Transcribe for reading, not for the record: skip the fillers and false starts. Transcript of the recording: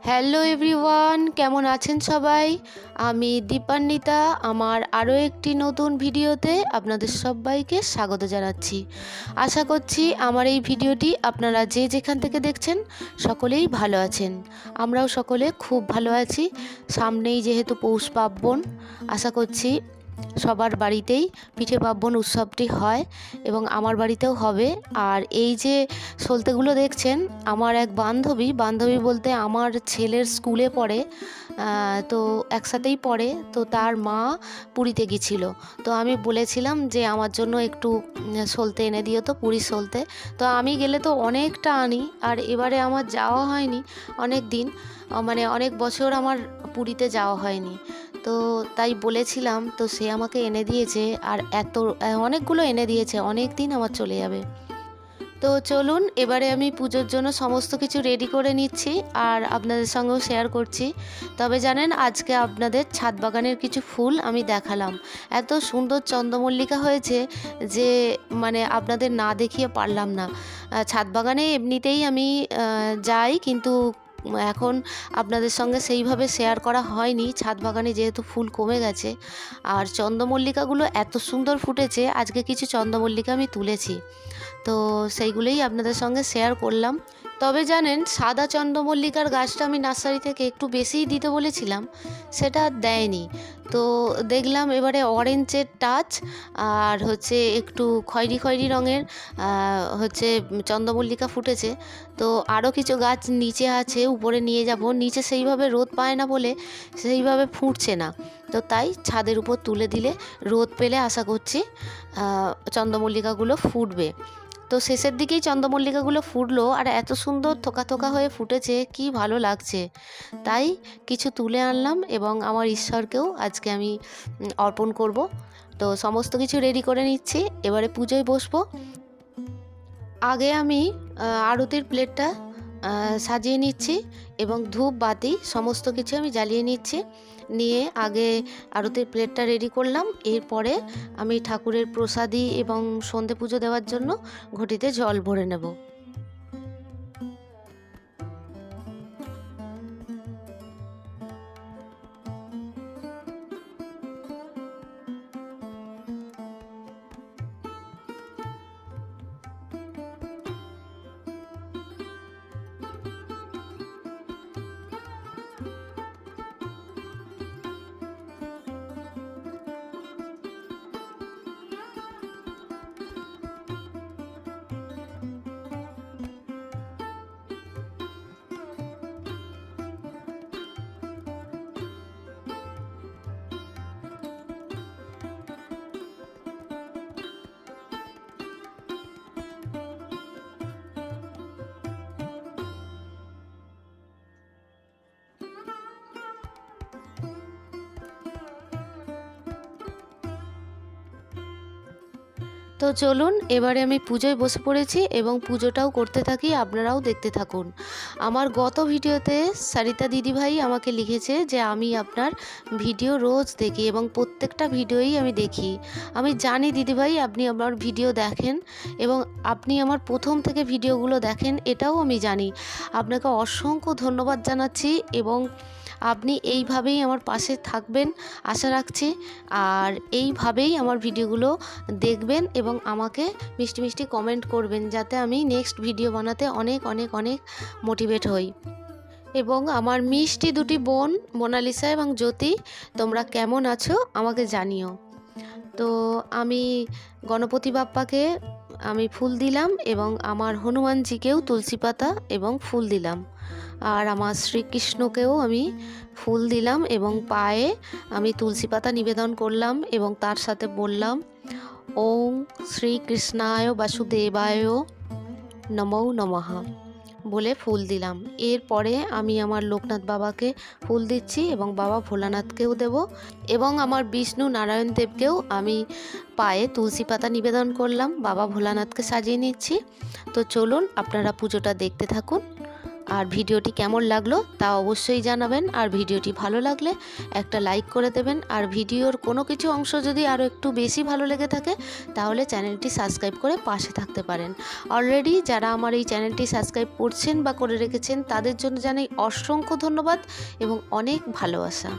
Hello everyone, কেমন আছেন সবাই? আমি দীপান্বিতা আমার আরও একটি নতুন ভিডিওতে আপনাদের সবাইকে স্বাগত জানাচ্ছি। আশা করছি আমার এই ভিডিওটি আপনারা যে যেখান থেকে দেখছেন সকলেই ভালো আছেন। আমরাও সকলে খুব ভালো আছি। সামনেই যেহেতু পৌষ পার্বণ, আশা করছি সবার বাড়িতেই পিঠে পার্বণ উৎসবটি হয় এবং আমার বাড়িতেও হবে। আর এই যে সলতেগুলো দেখছেন, আমার এক বান্ধবী বলতে আমার ছেলের স্কুলে পড়ে, তো একসাথেই পড়ে, তো তার মা পুরীতে গেছিলো। তো আমি বলেছিলাম যে আমার জন্য একটু সলতে এনে দিও, তো পুরীর সলতে। তো আমি গেলে তো অনেকটা আনি, আর এবারে আমার যাওয়া হয়নি অনেক দিন, মানে অনেক বছর আমার পুরীতে যাওয়া হয়নি। তো তাই বলেছিলাম, তো সে আমাকে এনে দিয়েছে, আর অনেকগুলো এনে দিয়েছে, অনেক দিন আমার চলে যাবে। তো চলুন এবারে আমি পুজোর জন্য সমস্ত কিছু রেডি করে নিচ্ছি আর আপনাদের সঙ্গেও শেয়ার করছি। তবে জানেন, আজকে আপনাদের ছাদ বাগানের কিছু ফুল আমি দেখালাম। এত সুন্দর চন্দ্রমল্লিকা হয়েছে যে মানে আপনাদের না দেখিয়ে পারলাম না। ছাদ বাগানে এমনিতেই আমি যাই, কিন্তু এখন আপনাদের সঙ্গে সেইভাবে শেয়ার করা হয়নি, ছাদ বাগানে যেহেতু ফুল কমে গেছে। আর চন্দ্রমল্লিকাগুলো এত সুন্দর ফুটেছে, আজকে কিছু চন্দ্রমল্লিকা আমি তুলেছি, তো সেইগুলোই আপনাদের সঙ্গে শেয়ার করলাম। তবে জানেন, সাদা চন্দ্রমল্লিকার গাছটা আমি নার্সারি থেকে একটু বেশিই দিতে বলেছিলাম, সেটা আর দেয়নি। তো দেখলাম এবারে অরেঞ্জের টাচ আর হচ্ছে একটু খয়েরি খয়েরি রঙের হচ্ছে চন্দ্রমল্লিকা ফুটেছে। তো আরও কিছু গাছ নিচে আছে, উপরে নিয়ে যাব, নিচে সেইভাবে রোদ পায় না বলে সেইভাবে ফুটছে না। তো তাই ছাদের উপর তুলে দিলে রোদ পেলে আশা করছি চন্দ্রমল্লিকাগুলো ফুটবে। তো শেষের দিকেই চন্দ্রমল্লিকাগুলো ফুটলো, আর এত সুন্দর থোকা থোকা হয়ে ফুটেছে, কি ভালো লাগছে। তাই কিছু তুলে আনলাম এবং আমার ঈশ্বরকেও আজকে আমি অর্পণ করব। তো সমস্ত কিছু রেডি করে নিচ্ছি, এবারে পুজোয় বসবো। আগে আমি আরতির প্লেটটা সাজিয়ে নিচ্ছি এবং ধূপ বাতি সমস্ত কিছু আমি জ্বালিয়ে নিচ্ছি। নিয়ে আগে আরতির প্লেটটা রেডি করলাম, এরপরে আমি ঠাকুরের প্রসাদী এবং সন্ধে পুজো দেওয়ার জন্য ঘটিতে জল ভরে নেব। তো চলুন এবারে আমি পুজোয় বসে পড়েছি এবং পুজোটাও করতে থাকি, আপনারাও দেখতে থাকুন। আমার গত ভিডিওতে সারিতা দিদিভাই আমাকে লিখেছে যে আমি আপনার ভিডিও রোজ দেখি এবং প্রত্যেকটা ভিডিওই আমি দেখি। আমি জানি দিদিভাই আপনি আমার ভিডিও দেখেন এবং আপনি আমার প্রথম থেকে ভিডিওগুলো দেখেন, এটাও আমি জানি। আপনাকে অসংখ্য ধন্যবাদ জানাচ্ছি এবং আপনি এইভাবেই আমার পাশে থাকবেন আশা রাখছি। আর এইভাবেই আমার ভিডিওগুলো দেখবেন এবং আমাকে মিষ্টি মিষ্টি কমেন্ট করবেন, যাতে আমি নেক্সট ভিডিও বানাতে অনেক অনেক অনেক মোটিভেট হই। এবং আমার মিষ্টি দুটি বোন মোনালিসা এবং জ্যোতি, তোমরা কেমন আছো আমাকে জানিও। তো আমি গণপতি বাপ্পাকে আমি ফুল দিলাম এবং আমার হনুমানজিকেও তুলসী পাতা এবং ফুল দিলাম। আর আমার শ্রীকৃষ্ণকেও আমি ফুল দিলাম এবং পায়ে আমি তুলসী পাতা নিবেদন করলাম এবং তার সাথে বললাম ওম শ্রীকৃষ্ণায় বাসুদেবায় নমো নমঃ বলে ফুল দিলাম। এরপরে আমি আমার লোকনাথ বাবাকে ফুল দিচ্ছি এবং বাবা ভোলানাথকেও দেব এবং আমার বিষ্ণু নারায়ণ দেবকেও আমি পায়ে তুলসী পাতা নিবেদন করলাম। বাবা ভোলানাথকে সাজিয়ে নিচ্ছি। তো চলুন আপনারা পুজোটা দেখতে থাকুন। আর ভিডিওটি কেমন লাগলো তা অবশ্যই জানাবেন। আর ভিডিওটি ভালো লাগলে একটা লাইক করে দেবেন। আর ভিডিওর কোনো কিছু অংশ যদি আরও একটু বেশি ভালো লেগে থাকে তাহলে চ্যানেলটি সাবস্ক্রাইব করে পাশে থাকতে পারেন। অলরেডি যারা আমার এই চ্যানেলটি সাবস্ক্রাইব করছেন বা করে রেখেছেন তাদের জন্য জানাই অসংখ্য ধন্যবাদ এবং অনেক ভালোবাসা।